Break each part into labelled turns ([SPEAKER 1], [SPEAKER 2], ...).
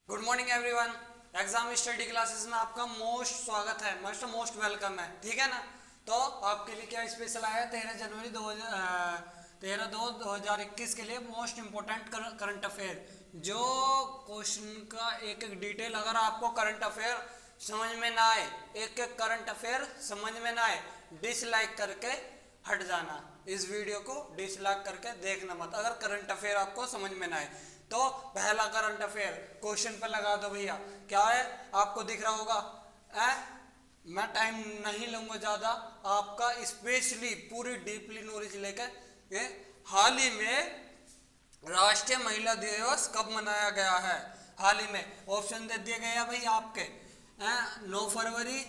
[SPEAKER 1] Good morning everyone. Exam study classes में आपका most स्वागत है, मोस्ट वेलकम है। ठीक है ना। तो आपके लिए क्या स्पेशल आया 13 दो 2021 के लिए मोस्ट इंपॉर्टेंट करंट अफेयर। जो क्वेश्चन का एक एक डिटेल अगर आपको करंट अफेयर समझ में ना आए, एक एक करंट अफेयर समझ में ना आए, डिसलाइक करके हट जाना। इस वीडियो को डिसलाइक करके देखना मत अगर करंट अफेयर आपको समझ में ना आए। तो पहला करंट अफेयर क्वेश्चन पे लगा दो भैया। क्या है आपको दिख रहा होगा। मैं टाइम नहीं लूंगा ज्यादा आपका, स्पेशली पूरी डीपली नॉलेज लेकर। ये हाल ही में राष्ट्रीय महिला दिवस कब मनाया गया है? हाल ही में ऑप्शन दे दिए गए भाई आपके 9 फरवरी,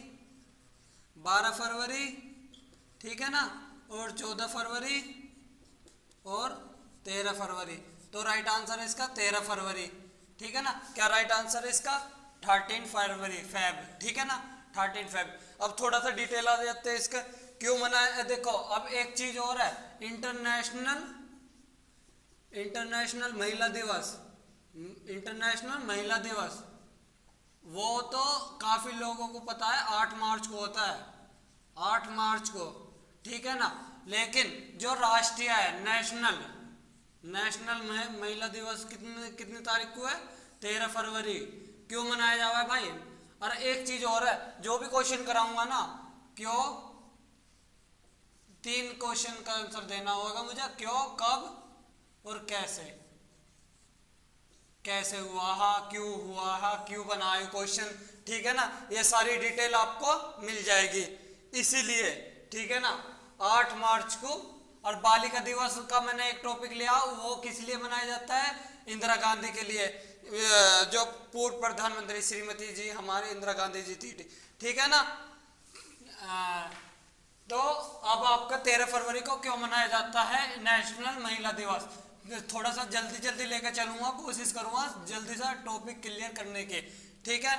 [SPEAKER 1] 12 फरवरी, ठीक है ना, और 14 फरवरी और 13 फरवरी। तो राइट आंसर है इसका 13 फरवरी। ठीक है ना। क्या राइट आंसर है इसका 13 फरवरी फैब। ठीक है ना, 13 फैब। अब थोड़ा सा डिटेल आ जाते हैं इसका क्यों मनाया। देखो अब एक चीज और है, इंटरनेशनल महिला दिवस। इंटरनेशनल महिला दिवस वो तो काफी लोगों को पता है 8 मार्च को होता है, 8 मार्च को। ठीक है ना। लेकिन जो राष्ट्रीय है नेशनल महिला दिवस कितनी तारीख को है? 13 फरवरी। क्यों मनाया जा रहा है भाई? और एक चीज और है, जो भी क्वेश्चन कराऊंगा ना, क्यों 3 क्वेश्चन का आंसर देना होगा मुझे। क्यों, कब और कैसे। कैसे हुआ हा, क्यों हुआ हा, क्यों बनाए क्वेश्चन। ठीक है ना। ये सारी डिटेल आपको मिल जाएगी इसीलिए। ठीक है ना। 8 मार्च को। और बालिका दिवस का मैंने एक टॉपिक लिया, वो किस लिए मनाया जाता है? इंदिरा गांधी के लिए, जो पूर्व प्रधानमंत्री श्रीमती जी हमारे इंदिरा गांधी जी थी। ठीक है ना। तो अब आपका 13 फरवरी को क्यों मनाया जाता है नेशनल महिला दिवस? थोड़ा सा जल्दी लेकर चलूंगा, कोशिश करूंगा जल्दी सा टॉपिक क्लियर करने के। ठीक है।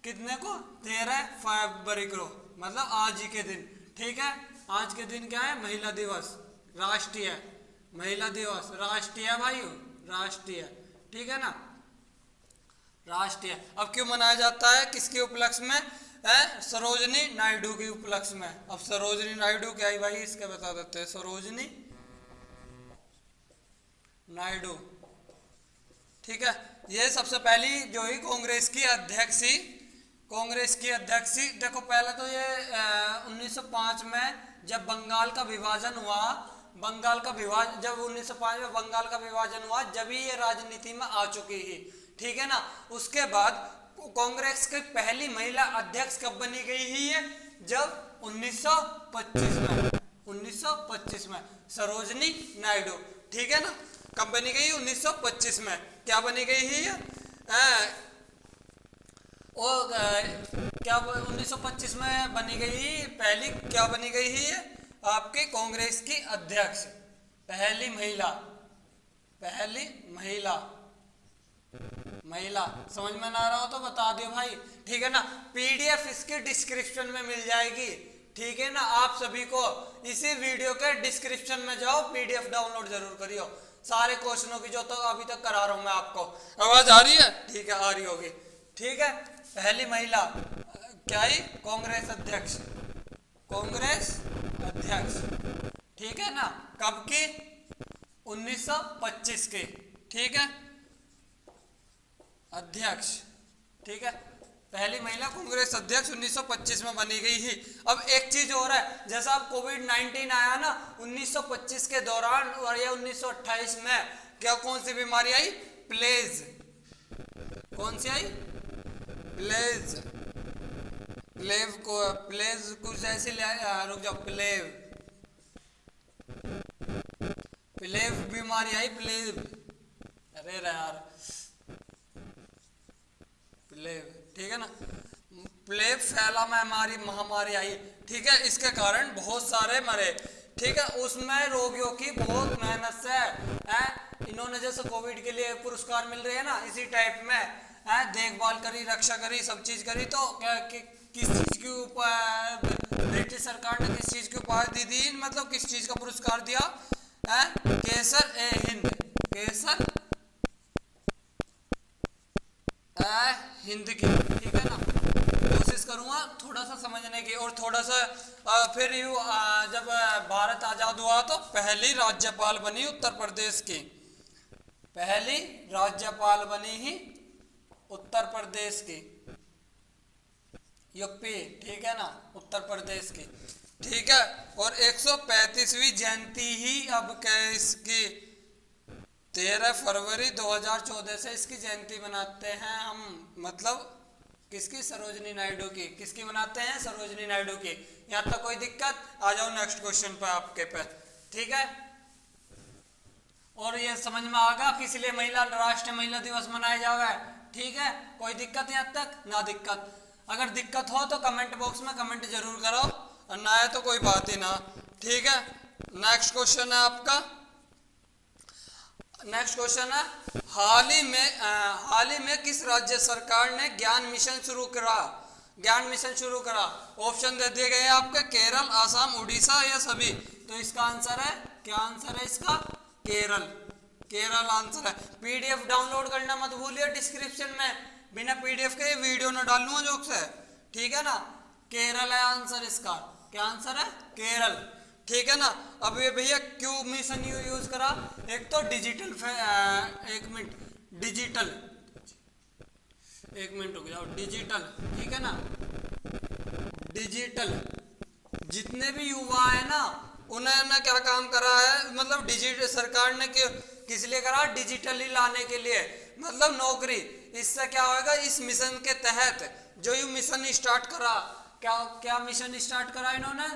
[SPEAKER 1] कितने को? 13 फरवरी को, मतलब आज ही के दिन। ठीक है। आज के दिन क्या है? महिला दिवस, राष्ट्रीय महिला दिवस, राष्ट्रीय भाई, राष्ट्रीय। ठीक है ना, राष्ट्रीय। अब क्यों मनाया जाता है? किसके उपलक्ष्य में? सरोजनी नायडू के उपलक्ष्य में। अब सरोजनी नायडू क्या है भाई, इसके बता देते हैं। सरोजनी नायडू, ठीक है, ये सबसे पहली जो ही कांग्रेस की अध्यक्ष थी। देखो पहले तो ये 1905 में जब बंगाल का विभाजन हुआ, जब 1905 में बंगाल का विभाजन हुआ, जब ही ये राजनीति में आ चुकी थी। ठीक है ना। उसके बाद कांग्रेस की पहली महिला अध्यक्ष कब बनी गई ही है? जब 1925 में सरोजनी नायडू। ठीक है ना। कब बनी गई? 1925 में। क्या बनी गई है? और क्या 1925 में बनी गई पहली, क्या बनी गई है आपके कांग्रेस की अध्यक्ष, पहली महिला। समझ में ना आ रहा हो तो बता दियो भाई। ठीक है ना। पीडीएफ इसके डिस्क्रिप्शन में मिल जाएगी। ठीक है ना। आप सभी को इसी वीडियो के डिस्क्रिप्शन में जाओ, पीडीएफ डाउनलोड जरूर करियो सारे क्वेश्चनों की, जो तो अभी तक करा रहा हूं मैं आपको। आवाज आ रही है? ठीक है, आ रही होगी। ठीक है। पहली महिला क्या ही? कांग्रेस अध्यक्ष। ठीक है ना। कब की? 1925 की। ठीक है, अध्यक्ष। ठीक है, पहली महिला कांग्रेस अध्यक्ष 1925 में बनी गई थी। अब एक चीज और है, जैसा अब कोविड-19 आया ना 1925 के दौरान, और या 1928 में, क्या कौन सी बीमारी आई? प्लेग। कौन सी आई? प्लेग कुछ ऐसी, रुक जाओ, प्लेग बीमारी आई, प्लेग। अरे यार, प्लेग। ठीक है ना। प्लेग फैला महामारी आई। ठीक है। इसके कारण बहुत सारे मरे। ठीक है। उसमें रोगियों की बहुत मेहनत से इन्होंने जैसे कोविड के लिए पुरस्कार मिल रहे हैं ना, इसी टाइप में देखभाल करी, रक्षा करी, सब चीज करी। तो किस चीज की ब्रिटिश सरकार ने किस चीज की उपाधि दी, मतलब किस चीज का पुरस्कार दिया? केसर ए हिंद, केसर हिंद की, ठीक है ना। कोशिश करूंगा थोड़ा सा समझने की और थोड़ा सा फिर जब भारत आजाद हुआ तो पहली राज्यपाल बनी उत्तर प्रदेश की, पहली राज्यपाल बनी ही उत्तर प्रदेश की, यूपी, ठीक है ना, उत्तर प्रदेश की, ठीक है। और 135वीं जयंती ही अब क्या इसकी 13 फरवरी 2014 से इसकी जयंती मनाते हैं हम, मतलब किसकी, सरोजनी नायडू की। किसकी मनाते हैं, सरोजनी नायडू की। यहाँ तक कोई दिक्कत? आ जाओ नेक्स्ट क्वेश्चन पे आपके पे, ठीक है। और ये समझ में आ गया किस लिए राष्ट्रीय महिला दिवस मनाया जाएगा, ठीक है। कोई दिक्कत यहाँ तक? ना दिक्कत। अगर दिक्कत हो तो कमेंट बॉक्स में कमेंट जरूर करो, और ना है तो कोई बात ही ना, ठीक है। नेक्स्ट क्वेश्चन है आपका, नेक्स्ट क्वेश्चन है हाल ही में किस राज्य सरकार ने ज्ञान मिशन शुरू करा, ज्ञान मिशन शुरू करा। ऑप्शन दे दिए गए आपके, केरल, आसाम, उड़ीसा या सभी। तो इसका आंसर है, क्या आंसर है इसका? केरल, केरल आंसर है। पीडीएफ डाउनलोड करना मत भूलिए, डिस्क्रिप्शन में बिना पीडीएफ के वीडियो न डालूंगा जोक से, ठीक है ना। केरल है आंसर इसका, क्या आंसर है? केरल, ठीक है ना। अब ये भैया क्यों मिशन यूज करा? एक तो डिजिटल, एक मिनट, डिजिटल, एक मिनट रुक जाओ, डिजिटल, ठीक है ना, डिजिटल। जितने भी युवा है ना उन्होंने क्या काम करा है, मतलब डिजिटल सरकार ने किस लिए करा? डिजिटली लाने के लिए, मतलब नौकरी। इससे क्या होगा, इस मिशन के तहत जो ये मिशन स्टार्ट करा, क्या क्या मिशन स्टार्ट करा इन्होंने?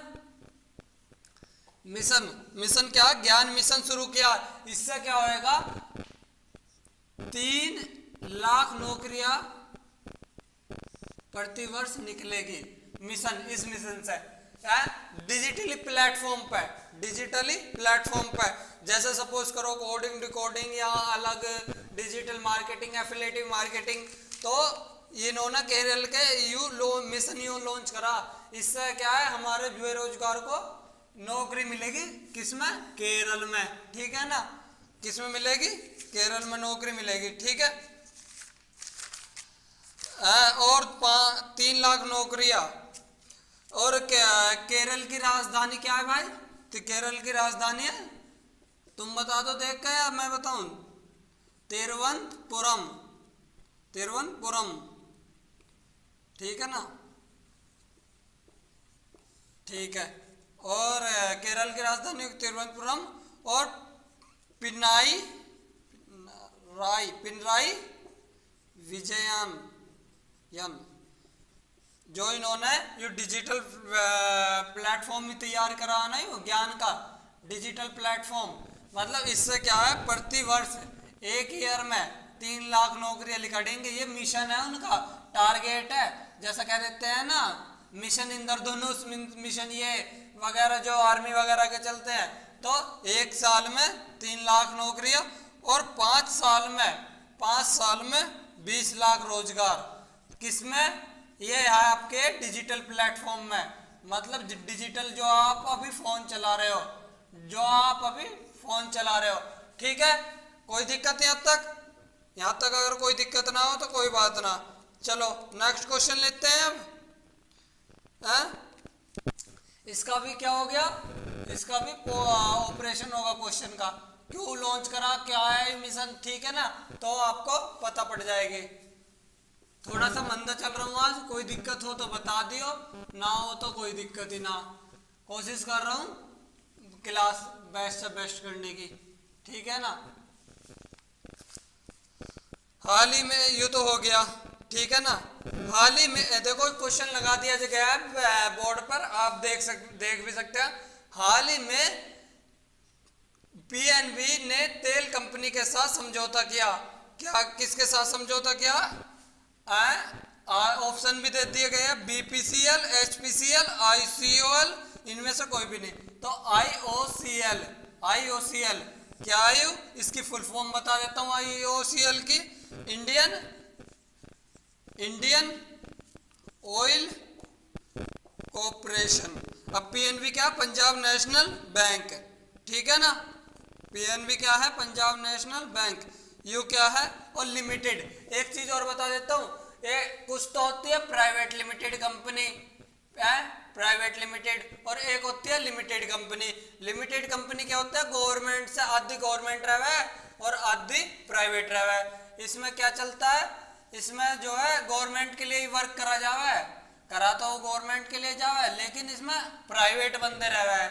[SPEAKER 1] मिशन क्या? ज्ञान मिशन शुरू किया। इससे क्या होएगा, 3 लाख नौकरियां प्रति वर्ष निकलेगी मिशन, इस मिशन से डिजिटली प्लेटफॉर्म पे, डिजिटली प्लेटफॉर्म पे। जैसे सपोज करो कोडिंग, डिकोडिंग या अलग डिजिटल मार्केटिंग, एफिलिएटिव मार्केटिंग, तो इन्होंने केरल के मिशन लॉन्च करा। इससे क्या है, हमारे बेरोजगार को नौकरी मिलेगी, किसमें? केरल में, ठीक है ना। किसमें मिलेगी? केरल में नौकरी मिलेगी, ठीक है। और 3 लाख नौकरियां। और केरल की राजधानी क्या है भाई? तो केरल की राजधानी है, तुम बता दो देख के या मैं बताऊं? तिरुवनंतपुरम, तिरुवनंतपुरम, ठीक है ना, ठीक है। और केरल की राजधानी तिरुवनंतपुरम, और पिनाई पिनराई विजयन, जो इन्होंने ये डिजिटल प्लेटफॉर्म भी तैयार करा ना, ज्ञान का डिजिटल प्लेटफॉर्म। मतलब इससे क्या है, प्रति वर्ष एक ईयर में 3 लाख नौकरियां निकालेंगे। ये मिशन है उनका, टारगेट है। जैसा कह देते हैं ना, मिशन इंद्रधनुष, मिशन ये वगैरह जो आर्मी वगैरह के चलते हैं। तो एक साल में 3 लाख नौकरियां, और 5 साल में 20 लाख रोजगार। किसमें? ये है आपके डिजिटल प्लेटफॉर्म में। मतलब डिजिटल जो आप अभी फोन चला रहे हो, ठीक है। कोई दिक्कत यहाँ तक? यहाँ तक अगर कोई दिक्कत ना हो तो कोई बात ना। चलो नेक्स्ट क्वेश्चन लेते हैं अब। इसका भी क्या हो गया, इसका भी ऑपरेशन होगा क्वेश्चन का, क्यों लॉन्च करा, क्या है मिशन, ठीक है ना। तो आपको पता पड़ जाएगी। थोड़ा सा मंदा चल रहा हूँ आज, कोई दिक्कत हो तो बता दियो, ना हो तो कोई दिक्कत ही ना। कोशिश कर रहा हूँ क्लास बेस्ट से बेस्ट करने की, ठीक है ना। हाल ही में ये तो हो गया, ठीक है ना। हाल ही में देखो क्वेश्चन लगा दिया गया है बोर्ड पर, आप देख भी सकते हैं। हाल ही में पीएनबी ने तेल कंपनी के साथ समझौता किया। क्या, किसके साथ समझौता किया? ऑप्शन भी दे दिए गए हैं, बीपीसीएल, एचपीसीएल, आईसीओएल, इनमें से कोई भी नहीं। तो आईओसीएल क्या है? इसकी फुल फॉर्म बता देता हूं आईओसीएल की, इंडियन ऑयल कॉर्पोरेशन। अब पीएनबी क्या? पंजाब नेशनल बैंक, ठीक है ना। पीएनबी क्या है? Punjab national bank. यू क्या है, और लिमिटेड। एक चीज और बता देता हूँ, कुछ तो होती है private limited company, private limited, और एक होती है लिमिटेड कंपनी। लिमिटेड कंपनी क्या होता है, गवर्नमेंट से आधी गवर्नमेंट रहे और आधी प्राइवेट रहे। इसमें क्या चलता है, इसमें जो है गवर्नमेंट के लिए ही वर्क करा जावे, करा तो गवर्नमेंट के लिए जावे, लेकिन इसमें प्राइवेट बंदे रहे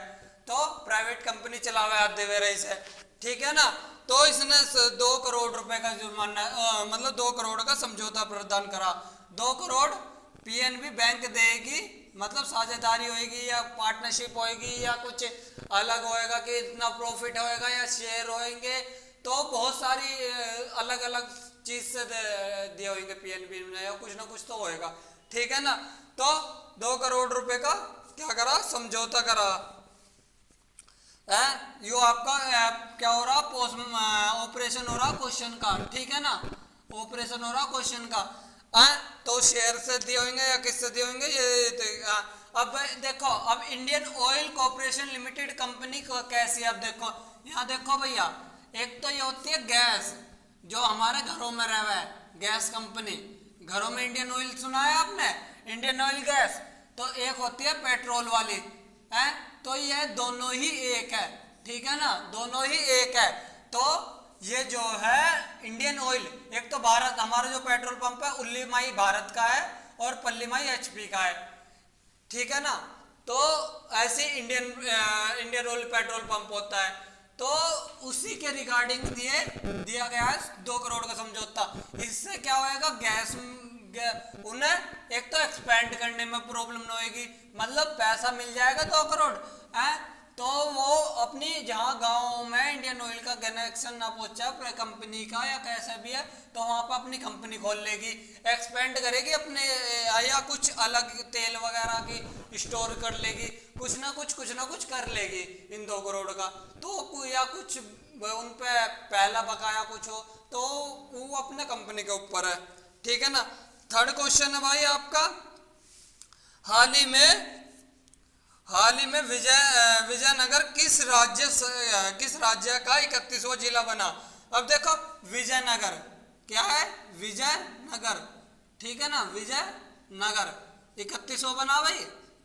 [SPEAKER 1] तो प्राइवेट कंपनी चलावे आधे वेरे से, ठीक है ना। तो इसने 2 करोड़ रुपए का जुर्माना, मतलब 2 करोड़ का समझौता प्रदान करा। 2 करोड़ पीएनबी बैंक देगी, मतलब साझेदारी होगी या पार्टनरशिप होगी या कुछ अलग होएगा कि इतना प्रॉफिट होएगा या शेयर होएंगे, तो बहुत सारी अलग अलग चीज से दिए होंगे पीएनबी ने, या कुछ ना कुछ तो होएगा, ठीक है ना। तो 2 करोड़ रुपए का क्या करा, समझौता करा। यो आपका क्या हो रहा, ऑपरेशन हो रहा क्वेश्चन का, ठीक है ना, ऑपरेशन हो रहा क्वेश्चन का। तो शेयर से दिए होंगे या किससे दिए होंगे ये। अब देखो, अब Indian oil corporation limited company कैसी है, अब देखो यहाँ देखो भैया, एक तो ये होती है गैस, जो हमारे घरों में रहा है, गैस कंपनी, घरों में इंडियन ऑयल सुना है आपने, इंडियन ऑयल गैस। तो एक होती है पेट्रोल वाली, है, तो ये दोनों ही एक है, ठीक है ना, दोनों ही एक है। तो ये जो है इंडियन ऑयल, एक तो भारत, हमारा जो पेट्रोल पंप है उल्लीमाई भारत का है और पल्लीमाई एचपी का है, ठीक है ना। तो ऐसे इंडियन ऑयल पेट्रोल पंप होता है, तो उसी के रिगार्डिंग दिया गया है 2 करोड़ का समझौता। इससे क्या होएगा, गैस उन्हें एक तो एक्सपेंड करने में प्रॉब्लम न होगी, मतलब पैसा मिल जाएगा 2 करोड़ है, तो वो अपनी जहाँ गाँव में इंडियन ऑयल का कनेक्शन ना पहुंचा कंपनी का या कैसे भी है, तो वहाँ पर अपनी कंपनी खोल लेगी, एक्सपेंड करेगी अपने, या कुछ अलग तेल वगैरह की स्टोर कर लेगी, कुछ ना कुछ कर लेगी इन 2 करोड़ का। तो या कुछ उन पे पहला बकाया कुछ हो तो वो अपने कंपनी के ऊपर है, ठीक है ना। थर्ड क्वेश्चन है भाई आपका, हाल ही में विजयनगर किस राज्य का 31वां जिला बना। अब देखो विजयनगर क्या है, विजयनगर, ठीक है ना, विजयनगर 31वां बना भाई,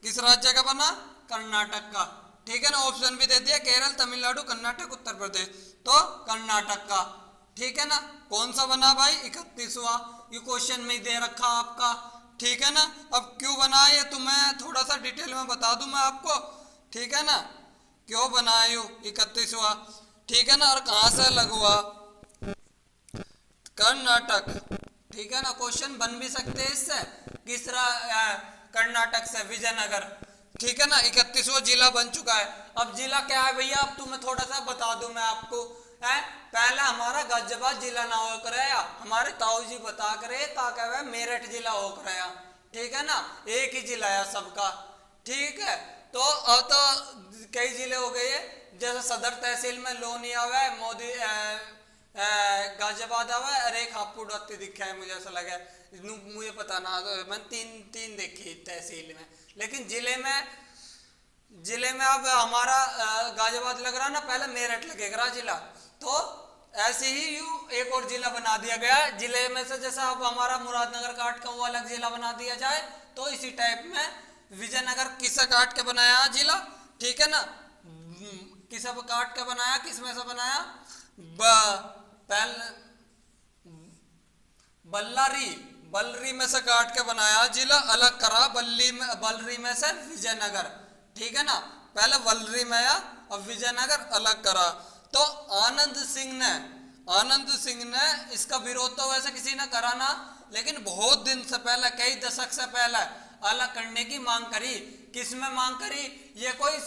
[SPEAKER 1] किस राज्य का बना, कर्नाटक का, ठीक है ना। ऑप्शन भी दे दिया, केरल, तमिलनाडु, कर्नाटक, उत्तर प्रदेश, तो कर्नाटक का, ठीक है ना। कौन सा बना भाई, 31वां, ये क्वेश्चन में दे रखा आपका, ठीक है ना। अब क्यों बना ये तो मैं थोड़ा सा डिटेल में बता दूं मैं आपको, ठीक है ना, क्यों बनाया यू 31वां, ठीक है ना, और कहां से अलग हुआ, कर्नाटक, ठीक है ना। क्वेश्चन बन भी सकते हैं इससे, किस कर्नाटक से विजयनगर, ठीक है ना, 31वां जिला बन चुका है। अब जिला क्या है भैया, अब तुम्हें थोड़ा सा बता दूं मैं आपको, है पहला हमारा गाजियाबाद जिला ना हो कराया, हमारे ताऊ जी बता करे ताकि वह मेरठ जिला हो कराया, ठीक है ना, एक ही जिला है सबका, ठीक है। तो अब तो कई जिले हो गए, जैसे सदर तहसील में लोनी आवे, मोदी गाजियाबाद आवे, अरे हापुड़ दिखा है, मुझे ऐसा लगा, मुझे पता ना, मैंने तीन देखी तहसील में, लेकिन जिले में अब हमारा गाजियाबाद लग रहा ना, पहले मेरठ लगेगा जिला, तो ऐसे ही एक और जिला बना दिया गया जिले में से, जैसा अब हमारा मुरादनगर काट का वो अलग जिला बना दिया जाए, तो इसी टाइप में विजयनगर किसा काट के बनाया जिला, ठीक है ना, किसा काट के बनाया, किसमें से बनाया, बल्लरी में से काट के बनाया जिला, अलग करा बल्लरी में से विजयनगर, ठीक है ना, पहले बल्लरी में आया और विजयनगर अलग करा। तो आनंद सिंह ने इसका विरोध तो वैसे किसी ने करा ना, लेकिन बहुत दिन से पहले, कई दशक से पहले अलग करने की मांग करी। किसमें मांग करी, ये कोई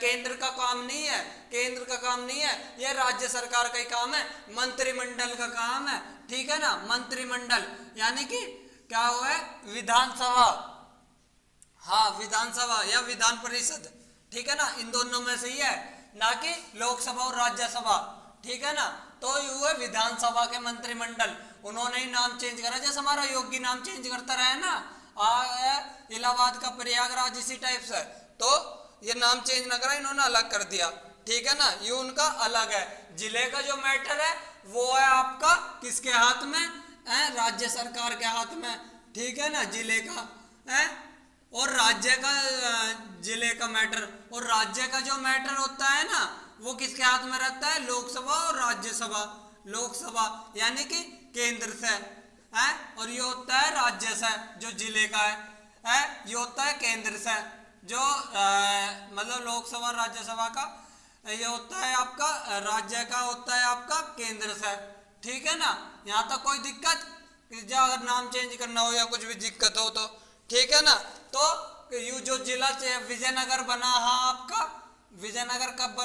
[SPEAKER 1] केंद्र का काम नहीं है, ये राज्य सरकार का ही काम है, मंत्रिमंडल का काम है, ठीक है ना, मंत्रिमंडल यानी कि क्या हुआ है, विधानसभा, हाँ विधानसभा या विधान परिषद, ठीक है ना, इन दोनों में से ही है, ना कि लोकसभा और राज्यसभा, ठीक है ना। तो ये हुए विधानसभा के मंत्रिमंडल, उन्होंने ही नाम चेंज करा, जैसे हमारा योगी नाम चेंज करता रहे ना, इलाहाबाद का प्रयागराज इसी टाइप से, तो ये नाम चेंज ना करा, इन्होंने अलग कर दिया, ठीक है ना, ये उनका अलग है। जिले का जो मैटर है वो है आपका किसके हाथ में है? राज्य सरकार के हाथ में, ठीक है ना, जिले का है। और राज्य का जिले का मैटर, और राज्य का जो मैटर होता है ना वो किसके हाथ में रहता है? लोकसभा और राज्यसभा। लोकसभा यानी कि केंद्र से है, और ये होता है राज्य से जो जिले का है, ये होता है केंद्र से जो मतलब लोकसभा राज्यसभा का ये होता है आपका राज्य का होता है आपका केंद्र से, ठीक है ना। यहाँ तक कोई दिक्कत? जो अगर नाम चेंज करना हो या कुछ भी दिक्कत हो तो ठीक है ना। तो यू जो जिला विजयनगर बना, हाँ आपका विजयनगर कब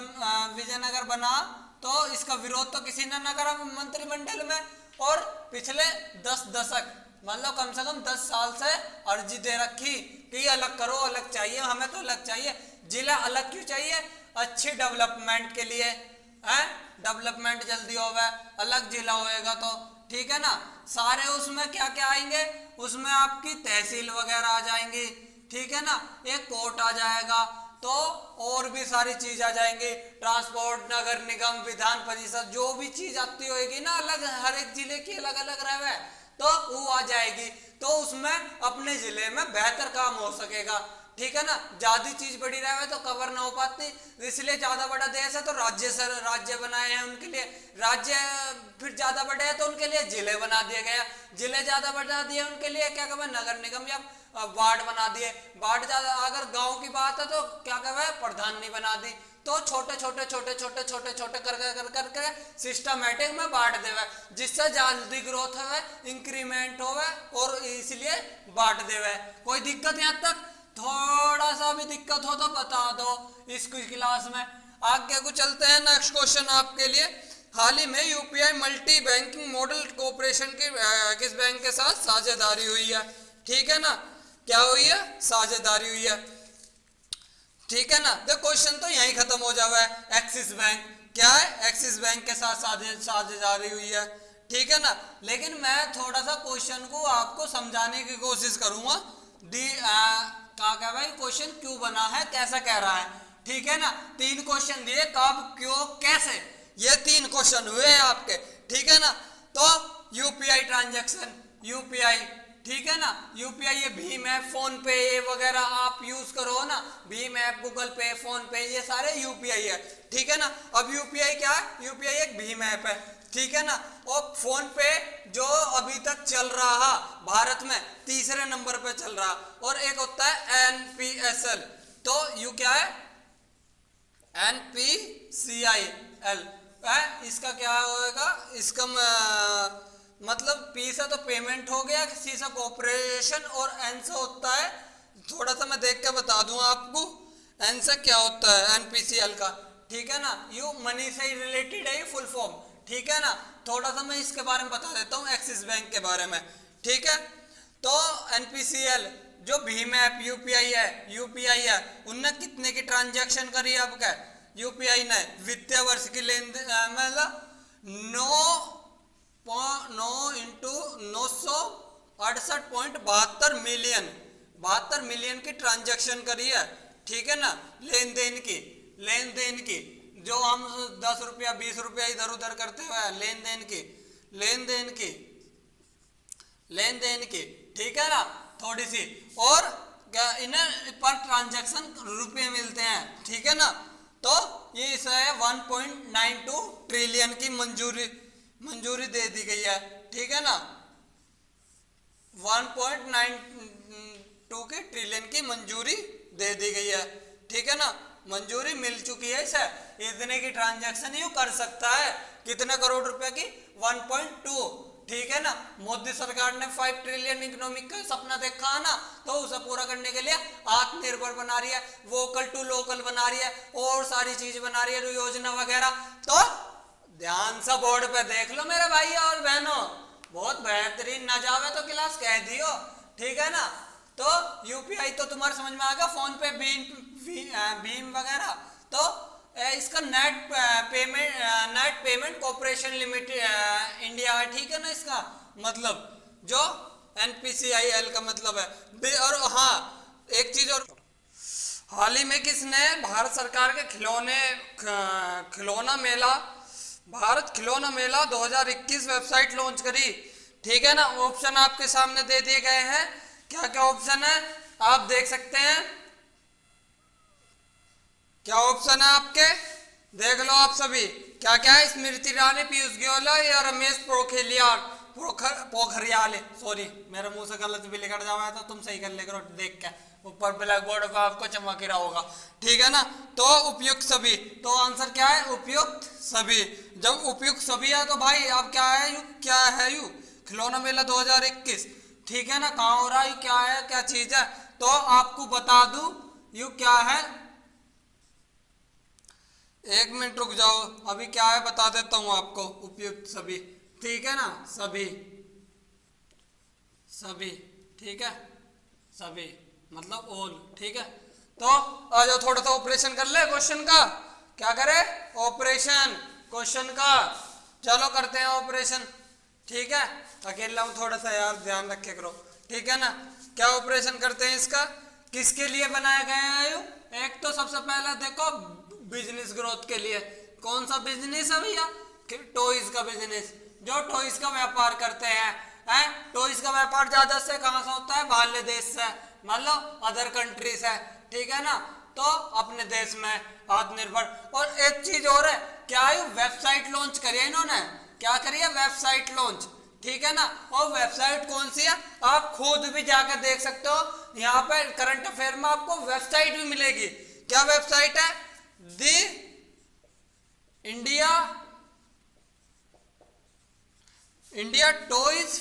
[SPEAKER 1] विजयनगर बना, तो इसका विरोध तो किसी ने न करा मंत्रिमंडल में, और पिछले 10 दशक मतलब कम से कम 10 साल से अर्जी दे रखी कि अलग करो, अलग चाहिए हमें, तो अलग चाहिए। जिला अलग क्यों चाहिए? अच्छी डेवलपमेंट के लिए है, डेवलपमेंट जल्दी होगा, अलग जिला होएगा तो ठीक है ना। सारे उसमें क्या क्या आएंगे? उसमें आपकी तहसील वगैरह आ जाएंगी, ठीक है ना, एक कोर्ट आ जाएगा, तो और भी सारी चीज आ जाएंगी, ट्रांसपोर्ट, नगर निगम, विधान परिषद, जो भी चीज आती होगी ना अलग, हर एक जिले की अलग अलग रहे तो वो आ जाएगी, तो उसमें अपने जिले में बेहतर काम हो सकेगा, ठीक है ना। ज्यादा चीज बड़ी रहे तो कवर ना हो पाती, इसलिए ज्यादा बड़ा देश है तो राज्य बनाए हैं उनके लिए, राज्य फिर ज्यादा बड़े हैं तो उनके लिए जिले बना दिए गए, जिले ज्यादा बना दिए उनके लिए क्या कहते हैं नगर निगम या वार्ड बना दिए, वार्ड ज्यादा, अगर गांव की बात है तो क्या कहते हैं प्रधानी बना दी, तो छोटे छोटे छोटे छोटे छोटे छोटे करके सिस्टमेटिक में बांट देवे, जिससे जल्दी ग्रोथ होवे, इंक्रीमेंट होवे, और इसलिए बांट देवे। कोई दिक्कत यहाँ तक? थोड़ा सा भी दिक्कत हो तो बता दो इस क्लास में। आगे को चलते हैं, नेक्स्ट क्वेश्चन आपके लिए। हाल ही में UPI multi banking model corporation की किस बैंक के साथ साझेदारी हुई है? ठीक है ना, क्या हुई है? साझेदारी हुई है, ठीक है ना। तो क्वेश्चन तो यहीं खत्म हो जावा है। एक्सिस बैंक क्या है? एक्सिस बैंक के साथ साझेदारी हुई है, ठीक है ना। लेकिन मैं थोड़ा सा क्वेश्चन को आपको समझाने की कोशिश करूंगा, क्या भाई क्वेश्चन क्यों बना है, कैसा कह रहा है, ठीक है ना। 3 क्वेश्चन दिए, कब, क्यों, कैसे, ये 3 क्वेश्चन हुए हैं आपके, ठीक है ना। तो यूपीआई ट्रांजैक्शन, यूपीआई, ठीक है ना, यूपीआई ये भीम ऐप, फोन पे ये वगैरह आप यूज करो ना, भीम ऐप, गूगल पे, फोन पे, ये सारे यूपीआई है, ठीक है ना। अब यूपीआई क्या है? यूपीआई एक भीम ऐप है, ठीक है ना। और फोन पे जो अभी तक चल रहा भारत में तीसरे नंबर पे चल रहा, और एक होता है एनपीएसएल, तो यू क्या है? एनपीसीआईएल, इसका क्या होगा? इसका मतलब पी से तो पेमेंट हो गया, सी से कॉर्पोरेशन, और एन से होता है, थोड़ा सा मैं देख के बता दूं आपको, एन से क्या होता है एनपीसीएल का, ठीक है ना। यू मनी से रिलेटेड है ये फुल फॉर्म, ठीक है ना। थोड़ा सा मैं इसके बारे में बता देता हूँ, एक्सिस बैंक के बारे में, ठीक है। तो एनपीसीएल जो भीम ऐप यूपीआई है, उनने कितने की ट्रांजैक्शन करी है आपका? यूपीआई ने वित्तीय वर्ष की लेन देन मतलब 9 इंटू 968.72 मिलियन, 72 मिलियन की ट्रांजैक्शन करी है, ठीक है ना। लेन देन की जो हम 10 रुपया 20 रुपया इधर उधर करते हुए लेन देन की, ठीक है ना, थोड़ी सी, और इन्हें पर ट्रांजैक्शन रुपए मिलते हैं, ठीक है ना। तो ये इसे 1.92 ट्रिलियन की मंजूरी दे दी गई है, ठीक है ना। 1.92 के ट्रिलियन की मंजूरी दे दी गई है, ठीक है ना, मंजूरी मिल चुकी है इसे, इतने की ट्रांजैक्शन यू कर सकता है, कितने करोड़ रुपए की? 1.2, ठीक है ना। मोदी सरकार ने 5 ट्रिलियन इकोनॉमिक का सपना देखा है ना, तो उसे पूरा करने के लिए आत्मनिर्भर बना रही है, वोकल टू लोकल बना रही है, और सारी चीज बना रही है, योजना वगैरह। तो ध्यान से बोर्ड पे देख लो मेरे भाई और बहनों, बहुत बेहतरीन, ना जावे तो क्लास कह दियो, ठीक है ना। तो यूपीआई तो तुम्हारे समझ में आ गया, फोन पे, भीम वगैरह। तो इसका net payment corporation limited India है, ठीक है ना, इसका मतलब जो एनपीसीआईएल का मतलब है। और हाँ एक चीज और, हाल ही में किसने भारत सरकार के खिलौना मेला भारत खिलौना मेला 2021 वेबसाइट लॉन्च करी। ठीक है ना, ऑप्शन आपके सामने दे दिए गए हैं। क्या क्या ऑप्शन है आप देख सकते हैं। क्या ऑप्शन है आपके, देख लो आप सभी। क्या क्या है, स्मृति ईरानी, पीयूष गोयल या रमेश पोखरियाल। सॉरी मेरे मुंह से गलत भी निकल जावा है तो तुम सही कर ले करो देख के, ऊपर ब्लैक बोर्ड पर आपको चमक ही रहा होगा। ठीक है ना, तो उपयुक्त सभी, तो आंसर क्या है, उपयुक्त सभी। जब उपयुक्त सभी है तो भाई अब क्या है यू, क्या है यू खिलौना मेला 2021। ठीक है ना, कहाँ हो रहा है, क्या है, क्या चीज है, तो आपको बता दूं यू क्या है। एक मिनट रुक जाओ, अभी क्या है बता देता हूं आपको। उपयुक्त सभी, ठीक है ना, सभी सभी, ठीक है, सभी मतलब ऑल। ठीक है, तो आ जाओ थोड़ा सा ऑपरेशन कर ले क्वेश्चन का। क्या करे, ऑपरेशन क्वेश्चन का। चलो करते हैं ऑपरेशन। ठीक है, अकेला हूं थोड़ा सा यार, ध्यान रखे करो। ठीक है ना, क्या ऑपरेशन करते हैं इसका, किसके लिए बनाया गया है यू। एक तो सबसे पहले देखो बिजनेस ग्रोथ के लिए। कौन सा बिजनेस है भैया, टॉयज का बिजनेस, जो टॉयज का व्यापार करते हैं। टॉयज का व्यापार ज्यादा से कहां से होता है, बाहरले देश से, मान लो अदर कंट्रीज है। ठीक है ना, तो अपने देश में आत्मनिर्भर। और एक चीज और है, क्या ये वेबसाइट लॉन्च करी है इन्होंने, क्या करी है, वेबसाइट लॉन्च। ठीक है ना, और वेबसाइट कौन सी है आप खुद भी जाकर देख सकते हो। यहाँ पे करंट अफेयर में आपको वेबसाइट भी मिलेगी। क्या वेबसाइट है, दी इंडिया टॉयज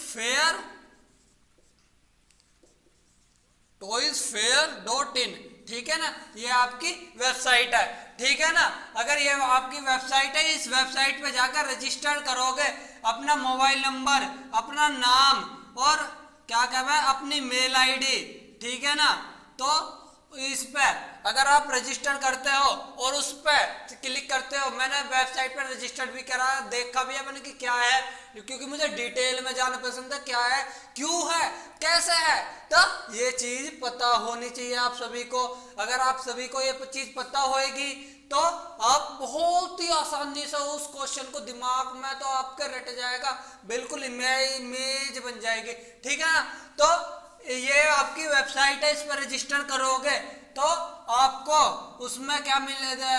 [SPEAKER 1] फेयर.in। ठीक है ना, ये आपकी वेबसाइट है। ठीक है ना, अगर ये आपकी वेबसाइट है, इस वेबसाइट पे जाकर रजिस्टर करोगे, अपना मोबाइल नंबर, अपना नाम और क्या कहते हैं अपनी मेल आईडी। ठीक है ना, तो इस पे अगर आप रजिस्टर करते हो और उस पे क्लिक करते हो, मैंने वेबसाइट पर रजिस्टर भी करा, देखा भी है मैंने कि क्या है, क्योंकि मुझे डिटेल में जाना पसंद है, क्या है, क्यों है, कैसे है, तो ये चीज पता होनी चाहिए आप सभी को। अगर आप सभी को ये चीज पता होएगी तो आप बहुत ही आसानी से उस क्वेश्चन को दिमाग में तो आपके रट जाएगा, बिल्कुल इमेज बन जाएगी। ठीक है ना, तो ये आपकी वेबसाइट है, इस पर रजिस्टर करोगे तो आपको उसमें क्या मिलेगा,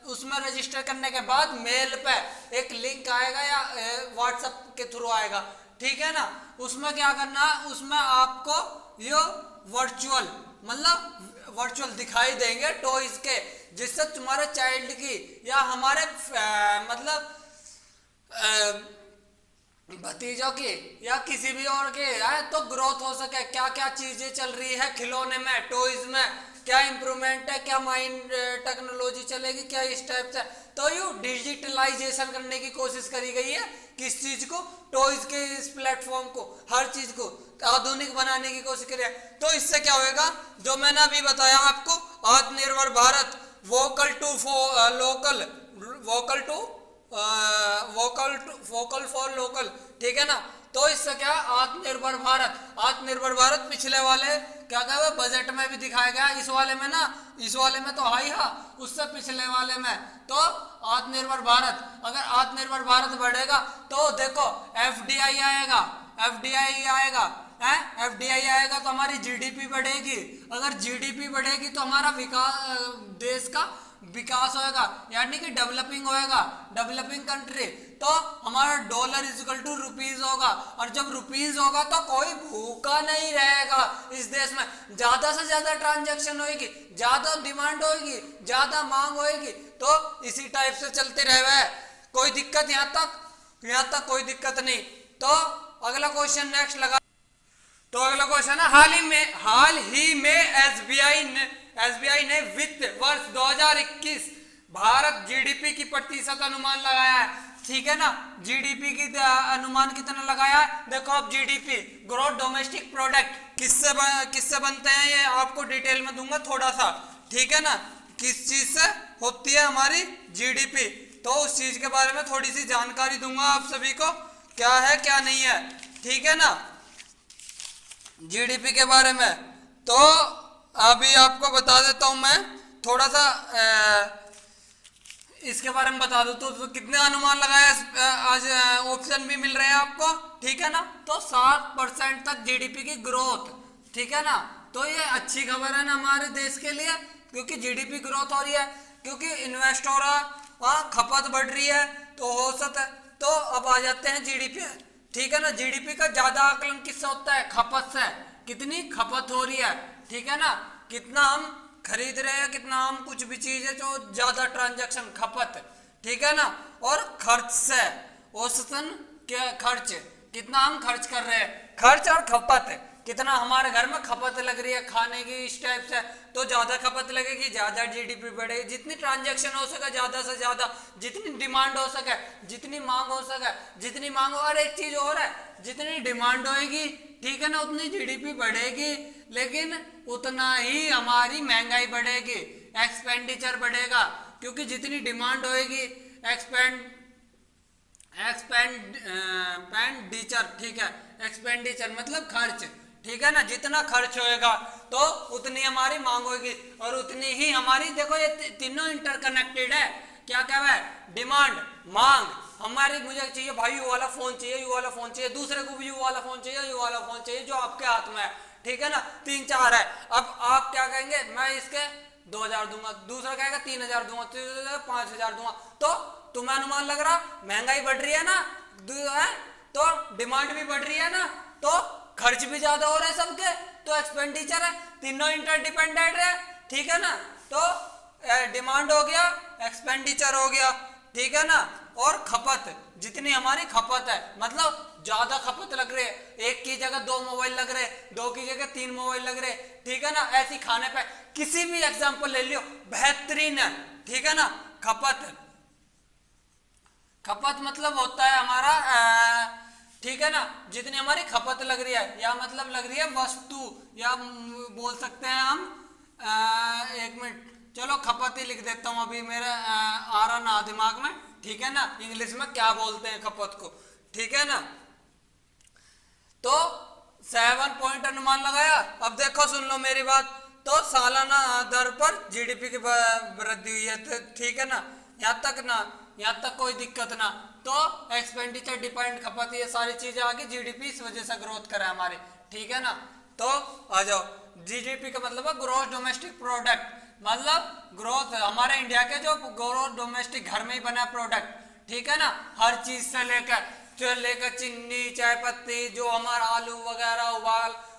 [SPEAKER 1] उसमें रजिस्टर करने के बाद मेल पे एक लिंक आएगा या व्हाट्सएप के थ्रू आएगा। ठीक है ना, उसमें क्या करना है, उसमें आपको ये वर्चुअल मतलब वर्चुअल दिखाई देंगे टॉयज के, जिससे तुम्हारे चाइल्ड की या हमारे मतलब भतीजों की या किसी भी और के है तो ग्रोथ हो सके। क्या क्या चीजें चल रही है खिलौने में, टॉयज में, क्या इंप्रूवमेंट है, क्या माइंड टेक्नोलॉजी चलेगी, क्या इस टाइप से, तो यू डिजिटलाइजेशन करने की कोशिश करी गई है। किस चीज को, टॉयज के इस प्लेटफॉर्म को, हर चीज को आधुनिक बनाने की कोशिश करी है। तो इससे क्या होएगा, जो मैंने अभी बताया आपको, Atmanirbhar Bharat, vocal to local, vocal for local. ठीक है ना, तो इससे क्या, आत्मनिर्भर भारत पिछले वाले क्या कहा बजट में भी दिखाया गया, इस वाले में ना, इस वाले में तो हाई हा, उससे पिछले वाले में तो आत्मनिर्भर भारत। अगर आत्मनिर्भर भारत बढ़ेगा तो देखो एफडीआई आएगा, एफडीआई आएगा तो हमारी जीडीपी बढ़ेगी। अगर जीडीपी बढ़ेगी तो हमारा विकास, देश का विकास होएगा, यानी कि डेवलपिंग होएगा, डेवलपिंग कंट्री। तो हमारा डॉलर इक्वल टू रुपीज होगा, और जब रुपीज होगा तो कोई भूखा नहीं रहेगा इस देश में। ज्यादा से ज्यादा ट्रांजैक्शन होगी, ज्यादा डिमांड होगी, ज्यादा मांग होगी, तो इसी टाइप से चलते रहे। कोई दिक्कत यहाँ तक कोई दिक्कत नहीं। तो अगला क्वेश्चन नेक्स्ट लगा। तो अगला क्वेश्चन है, हाल ही में एसबीआई ने वित्त वर्ष 2021 भारत जीडीपी की प्रतिशत अनुमान लगाया है। ठीक है ना, जीडीपी की अनुमान कितना लगाया है, देखो अब जीडीपी ग्रोथ डोमेस्टिक प्रोडक्ट किससे बनते हैं ये आपको डिटेल में दूंगा थोड़ा सा। ठीक है ना, किस चीज से होती है हमारी जीडीपी, तो उस चीज के बारे में थोड़ी सी जानकारी दूंगा आप सभी को, क्या है क्या नहीं है। ठीक है ना, जीडीपी के बारे में तो अभी आपको बता देता हूं मैं थोड़ा सा इसके बारे में बता दो तो कितने अनुमान लगाया आज ऑप्शन भी मिल रहे हैं आपको, ठीक है ना। तो 7% तक जीडीपी की ग्रोथ, ठीक है ना। तो ये अच्छी खबर है ना हमारे देश के लिए, क्योंकि जीडीपी ग्रोथ हो रही है, क्योंकि इन्वेस्ट हो रहा, वहाँ खपत बढ़ रही है, तो औसत है। तो अब आ जाते हैं जीडीपी, ठीक है ना। जीडीपी का ज्यादा आकलन किससे होता है? खपत से। कितनी खपत हो रही है, ठीक है ना, कितना हम खरीद रहे हैं, कितना हम कुछ भी चीज है जो ज्यादा ट्रांजैक्शन, खपत, ठीक है ना। और खर्च से, औसतन क्या खर्च, कितना हम खर्च कर रहे हैं, खर्च और खपत, कितना हमारे घर में खपत लग रही है खाने की, इस टाइप से। तो ज्यादा खपत लगेगी, ज्यादा जीडीपी बढ़ेगी। जितनी ट्रांजैक्शन हो सके ज्यादा से ज्यादा, जितनी डिमांड हो सके, जितनी मांग हो सके, जितनी मांग हो। और एक चीज और है, जितनी डिमांड होगी, ठीक है ना, उतनी जीडीपी बढ़ेगी, लेकिन उतना ही हमारी महंगाई बढ़ेगी, एक्सपेंडिचर बढ़ेगा। क्योंकि जितनी डिमांड होगी, एक्सपेंडिचर, ठीक है, एक्सपेंडिचर मतलब खर्च, ठीक है ना। जितना खर्च होएगा तो उतनी हमारी मांग होगी, और उतनी ही हमारी, देखो ये तीनों इंटरकनेक्टेड है। क्या क्या है? डिमांड, मांग, हमारी मुझे चाहिए भाई यू वाला फोन चाहिए, यू वाला फोन चाहिए, दूसरे को भी यू वाला फोन चाहिए, यू वाला फोन चाहिए, जो आपके हाथ में है, ठीक है ना। 3-4 है, अब आप क्या कहेंगे? मैं इसके 2000 दूंगा, दूसरा कहेगा 3000 दूंगा, 5000 दूंगा। तो तुम्हें अनुमान लग रहा महंगाई बढ़ रही है ना, तो डिमांड भी बढ़ रही है ना, तो खर्च भी ज्यादा हो रहा है सबके, तो एक्सपेंडिचर है, तीनों इंटरडिपेंडेंट है, ठीक है ना। तो डिमांड हो गया, एक्सपेंडिचर हो गया, ठीक है ना। और खपत, जितनी हमारी खपत है, मतलब ज्यादा खपत लग रही है, एक की जगह 2 मोबाइल लग रहे, 2 की जगह 3 मोबाइल लग रहे, ठीक है ना। ऐसी खाने पे किसी भी एग्जांपल ले लियो, बेहतरीन है, ठीक है ना। खपत, खपत मतलब होता है हमारा ठीक है ना, जितनी हमारी खपत लग रही है, या मतलब लग रही है वस्तु, या बोल सकते हैं हम एक मिनट, चलो खपत ही लिख देता हूं, अभी मेरा आ रहा ना दिमाग में, ठीक है ना, इंग्लिश में क्या बोलते हैं खपत को, ठीक है ना। तो 7 पॉइंट अनुमान लगाया। अब देखो सुन लो मेरी बात, तो सालाना दर पर जीडीपी की वृद्धि हुई है, ठीक है ना, यहाँ तक ना, यहाँ तक कोई दिक्कत ना। तो एक्सपेंडिचर, डिपेंड, खपत, ये सारी चीजें आगे, जीडीपी इस वजह से ग्रोथ करे हमारे, ठीक है ना। तो आ जाओ, जीडीपी का मतलब है ग्रोथ डोमेस्टिक प्रोडक्ट, मतलब ग्रोथ हमारे इंडिया के जो ग्रोथ डोमेस्टिक घर में ही बना प्रोडक्ट, ठीक है ना। हर चीज से लेकर चीनी, चाय पत्ती, जो हमारा आलू वगैरह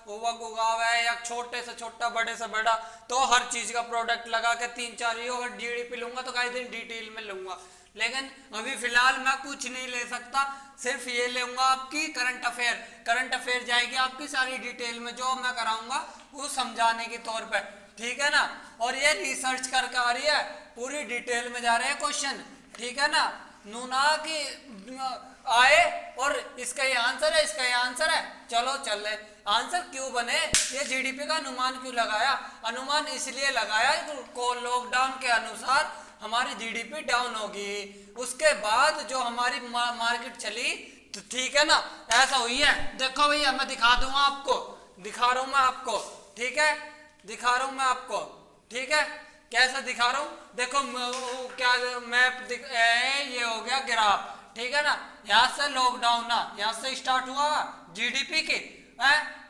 [SPEAKER 1] उगाव है, या छोटे से छोटा, बड़े से बड़ा, तो हर चीज का प्रोडक्ट लगा के 3-4 ही, अगर जीडीपी लूंगा तो कई दिन डिटेल में लूंगा, लेकिन अभी फिलहाल मैं कुछ नहीं ले सकता, सिर्फ ये लूंगा आपकी करंट अफेयर। करंट अफेयर जाएगी आपकी सारी डिटेल में, जो मैं कराऊंगा वो समझाने के तौर पर, ठीक है ना। और ये रिसर्च करके आ रही है, पूरी डिटेल में जा रहे हैं क्वेश्चन, ठीक है ना। नूना की आए और इसका ये आंसर है, इसका ये आंसर है, चलो चल रहे। आंसर क्यों बने? ये जीडीपी का अनुमान क्यों लगाया? अनुमान इसलिए लगाया को लॉकडाउन के अनुसार हमारी जीडीपी डाउन होगी, उसके बाद जो हमारी मार्केट चली, तो ठीक है ना, ऐसा हुई है। देखो भैया मैं दिखा दूंगा आपको, दिखा रहा हूं मैं आपको, ठीक है, दिखा रहा हूं मैं आपको, ठीक है, कैसा दिखा रहा हूं, देखो क्या मैप ये हो गया ग्राफ, ठीक है ना। यहाँ से लॉकडाउन ना, यहाँ से स्टार्ट हुआ जीडीपी की,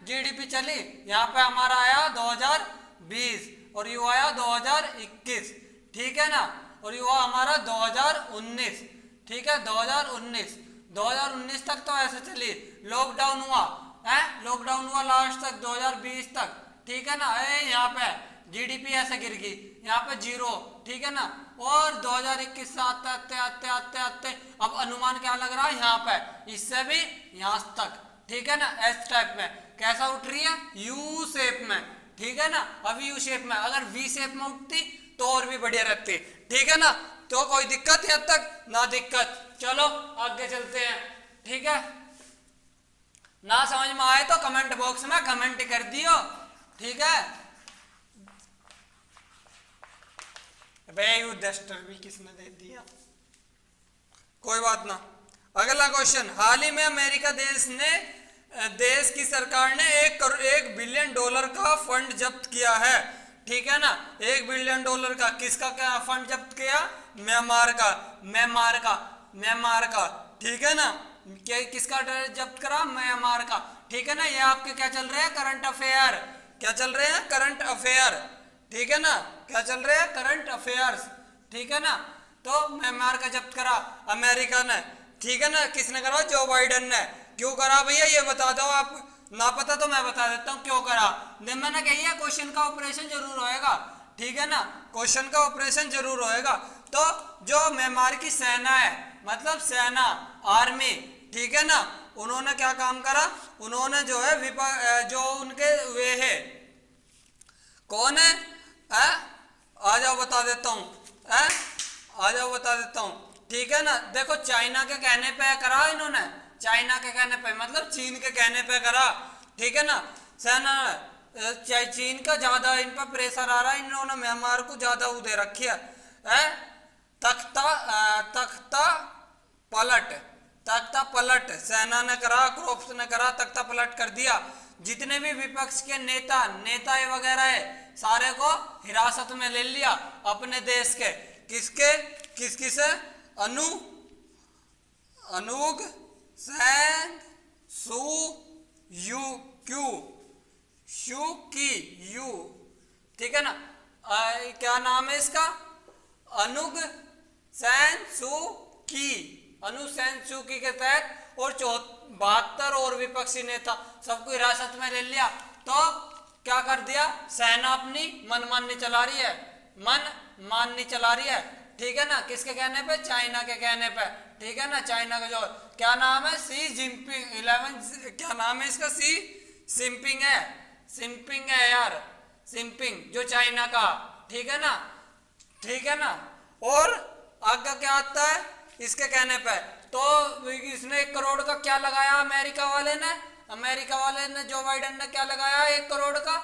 [SPEAKER 1] जीडीपी चली, यहाँ पे हमारा आया 2020 और यू आया 2021, ठीक है ना, और यू हमारा 2019, ठीक है, 2019 तक तो ऐसे चली, लॉकडाउन हुआ है, लॉकडाउन हुआ लास्ट तक 2020 तक, ठीक है ना। यहाँ पे जीडीपी ऐसे गिर गई, यहाँ पे 0, ठीक है ना। और 2021 से आते अब अनुमान क्या लग रहा है यहाँ पे, इससे भी यहाँ तक, ठीक है ना, एस टाइप में कैसा उठ रही है, यू शेप में, ठीक है ना। अभी यू शेप में, अगर वी शेप में उठती तो और भी बढ़िया रहती, ठीक है ना। तो कोई दिक्कत यहाँ तक ना दिक्कत, चलो आगे चलते हैं, ठीक है। ना समझ में आए तो कमेंट बॉक्स में कमेंट कर दियो, ठीक है। यू डस्टर भी किसने दे दिया, कोई बात ना। अगला क्वेश्चन, हाल ही में अमेरिका देश की सरकार ने $1 बिलियन का फंड जब्त किया है, ठीक है ना। $1 बिलियन का किसका क्या फंड जब्त किया? म्यांमार का, म्यांमार का, ठीक है ना। क्या किसका जब्त करा? म्यांमार का, ठीक है ना। ये आपके क्या चल रहे हैं? Current affair. क्या चल रहे हैं? करंट अफेयर, ठीक है ना। क्या चल रहे हैं? करंट अफेयर्स, ठीक है ना। तो म्यांमार का जब्त करा अमेरिका ने, ठीक है ना। किसने करा? जो बाइडेन ने। क्यों करा भैया ये बता दो, आप ना पता तो मैं बता देता हूँ क्यों करा। मैंने कही है क्वेश्चन का ऑपरेशन जरूर होएगा, ठीक है ना। क्वेश्चन का ऑपरेशन जरूर होएगा। तो जो म्यांमार की सेना है, मतलब सेना, आर्मी, ठीक है ना, उन्होंने क्या काम करा? उन्होंने जो है जो उनके वे है, कौन है? आ जाओ बता देता हूँ, आ जाओ बता देता हूँ, ठीक है ना। देखो चाइना के कहने पे करा इन्होंने, चाइना के कहने पे मतलब चीन के कहने पे करा, ठीक है ना। सेना चीन का ज्यादा इन पर प्रेशर आ रहा है, इन्होंने म्यांमार को ज्यादा वो दे रखी है। तख्ता पलट सेना ने करा, क्रोप्स ने करा, तख्ता पलट कर दिया। जितने भी विपक्ष के नेता वगैरह है सारे को हिरासत में ले लिया अपने देश के। किसके? किसे? अनुग सैन सू यू, ठीक है ना। क्या नाम है इसका? अनुग सैन सू की के तहत, और 72 और विपक्षी नेता सबको हिरासत में ले लिया। तो क्या कर दिया? सेना अपनी मनमानी चला रही है, ठीक है ना। किसके कहने पे? चाइना के कहने पे, ठीक है ना। चाइना का जो क्या नाम है? सी जिनपिंग, क्या नाम है इसका? सिंपिंग है यार, सिंपिंग, जो चाइना का, ठीक है ना। और आगे क्या आता है इसके कहने पे? तो इसने 1 करोड़ का क्या लगाया? अमेरिका वाले ने जो बाइडेन ने क्या लगाया? 1 करोड़ का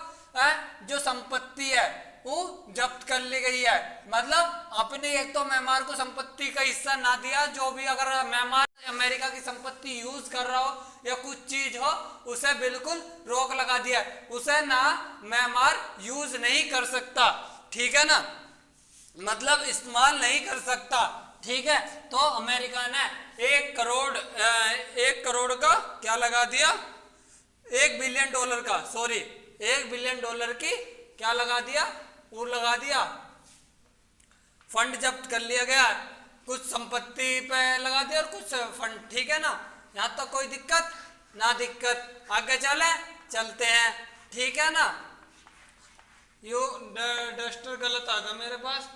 [SPEAKER 1] जो संपत्ति है वो जब्त कर ली गई है। मतलब अपनी एक तो म्यांमार को संपत्ति का हिस्सा ना दिया, जो भी अगर म्यांमार अमेरिका की संपत्ति यूज कर रहा हो या कुछ चीज हो उसे बिल्कुल रोक लगा दिया, उसे ना म्यांमार यूज नहीं कर सकता, ठीक है ना, मतलब इस्तेमाल नहीं कर सकता, ठीक है। तो अमेरिका ने 1 करोड़ का क्या लगा दिया? $1 बिलियन का, सॉरी $1 बिलियन की क्या लगा दिया? वो लगा दिया, फंड जब्त कर लिया गया, कुछ संपत्ति पे लगा दिया और कुछ फंड, ठीक है ना। यहां तक कोई दिक्कत ना दिक्कत, आगे चलते हैं, ठीक है ना। यू डस्टर गलत आ गया मेरे पास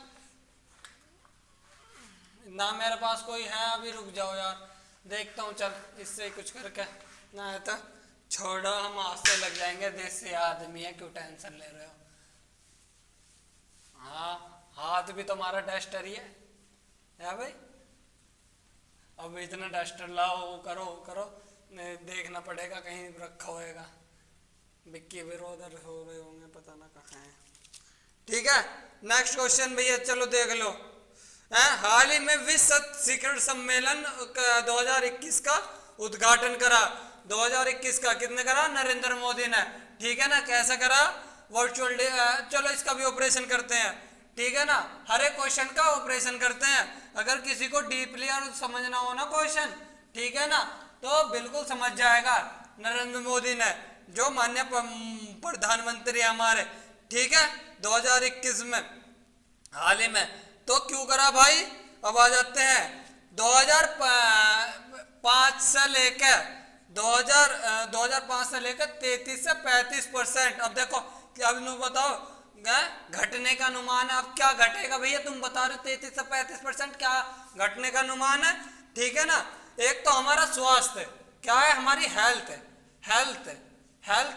[SPEAKER 1] ना, मेरे पास कोई है अभी, रुक जाओ यार, देखता हूँ, चल इससे ही कुछ करके ना है तो छोड़ो, हम हाथ से लग जाएंगे, देसी आदमी है, क्यों टेंशन ले रहे हो। हाँ, हाथ भी तुम्हारा डस्टर ही है भाई। अब इतना डस्टर लाओ, वो करो, देखना पड़ेगा कहीं रखा होएगा, बिक्की भी उधर हो रहे होंगे, पता ना कहाँ है, ठीक है। नेक्स्ट क्वेश्चन भैया, चलो देख लो। हाल ही में विश्व शिखर सम्मेलन 2021 का उद्घाटन करा, 2021 का किसने करा? नरेंद्र मोदी ने, ठीक है ना। कैसे करा? वर्चुअल, चलो इसका भी ऑपरेशन करते हैं, ठीक है ना। हर एक क्वेश्चन का ऑपरेशन करते हैं, अगर किसी को डीपली और समझना हो ना क्वेश्चन, ठीक है ना, तो बिल्कुल समझ जाएगा। नरेंद्र मोदी ने, जो माननीय प्रधानमंत्री हमारे, ठीक है, 2021 में हाल ही में, तो क्यों करा भाई? अब आ जाते हैं 2005 से लेकर 2005 से लेकर 33 से 35%। अब देखो, अब तुम बताओ घटने का अनुमान है, अब क्या घटेगा भैया? तुम बता रहे 33 से 35% क्या घटने का अनुमान है, ठीक है ना। एक तो हमारा स्वास्थ्य क्या है? हमारी हेल्थ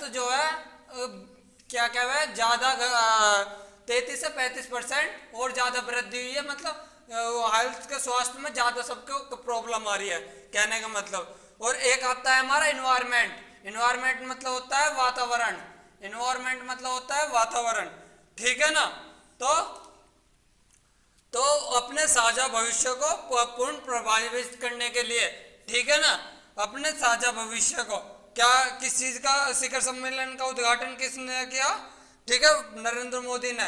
[SPEAKER 1] जो है क्या है, ज्यादा 33 से 35% और ज्यादा वृद्धि हुई है, मतलब हेल्थ के स्वास्थ्य में ज्यादा सबको प्रॉब्लम आ रही है, कहने का मतलब। और एक आता है हमारा इन्वायरमेंट मतलब होता है वातावरण, ठीक है ना। तो अपने साझा भविष्य को पूर्ण प्रभावित करने के लिए, ठीक है ना, अपने साझा भविष्य को क्या, किस चीज का शिखर सम्मेलन का उद्घाटन किसने किया? ठीक है, नरेंद्र मोदी ने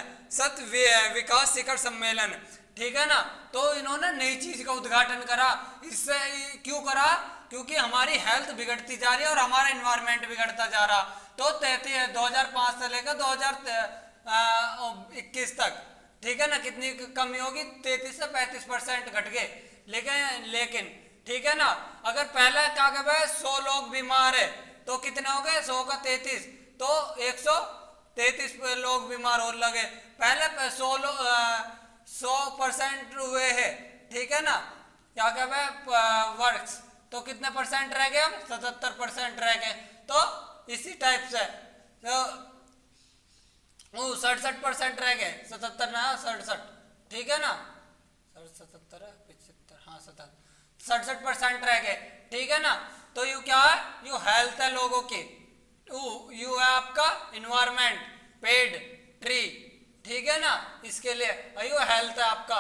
[SPEAKER 1] विकास शिखर सम्मेलन, ठीक है ना। तो इन्होंने नई चीज का उद्घाटन करा। इससे क्यों करा? क्योंकि हमारी हेल्थ बिगड़ती जा रही है और हमारा एनवायरनमेंट बिगड़ता जा रहा। तो 2005 से लेकर 2021 तक, ठीक है ना, कितनी कमी होगी? 33 से 35% घट गए। लेकिन ठीक है ना, अगर पहले क्या कहते हैं 100 लोग बीमार है तो कितने हो गए? 100 का 33 तो 133 लोग बीमार हो लगे। पहले 100% हुए हैं, ठीक है ना, क्या कहते हैं वर्क्स, तो कितने परसेंट रह गए? अब 77% रह गए। तो इसी टाइप से तो 67% रह गए, 77 ना 67, ठीक है ना, 77 है 75, हाँ 67% रह गए, ठीक है ना। तो यू क्या है? यू हेल्थ है लोगों की, यू है आपका इन्वायरमेंट, पेड़, ट्री, ठीक है ना, इसके लिए यू हेल्थ है आपका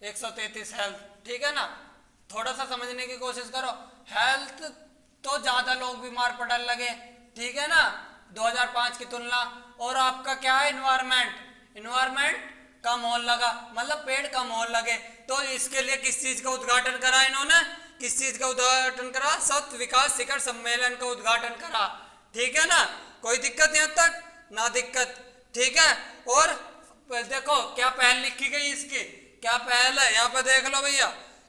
[SPEAKER 1] 133 हेल्थ, ठीक है ना। थोड़ा सा समझने की कोशिश करो। हेल्थ तो ज्यादा लोग बीमार पड़ने लगे, ठीक है ना, 2005 की तुलना। और आपका क्या है? इन्वायरमेंट कम होने लगा, मतलब पेड़ कम होने लगे। तो इसके लिए किस चीज का उद्घाटन करा इन्होंने? किस चीज का उद्घाटन करा? सतत विकास शिखर सम्मेलन का उद्घाटन करा, ठीक है ना। कोई दिक्कत यहां तक? ना दिक्कत, ठीक है। और देखो क्या पहल लिखी गई इसकी, क्या पहल है? यहां पर देख लो भैया,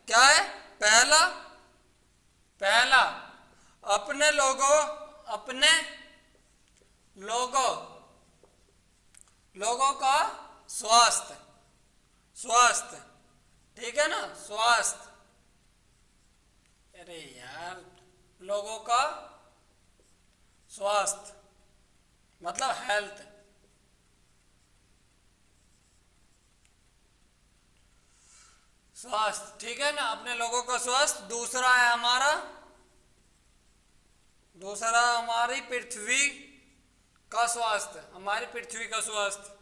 [SPEAKER 1] क्या है पहला? अपने लोगों का स्वास्थ्य, ठीक है ना, स्वास्थ्य, अरे यार, लोगों का स्वास्थ्य मतलब हेल्थ, स्वास्थ्य, ठीक है ना, अपने लोगों का स्वास्थ्य। दूसरा है हमारी पृथ्वी का स्वास्थ्य, हमारी पृथ्वी का स्वास्थ्य,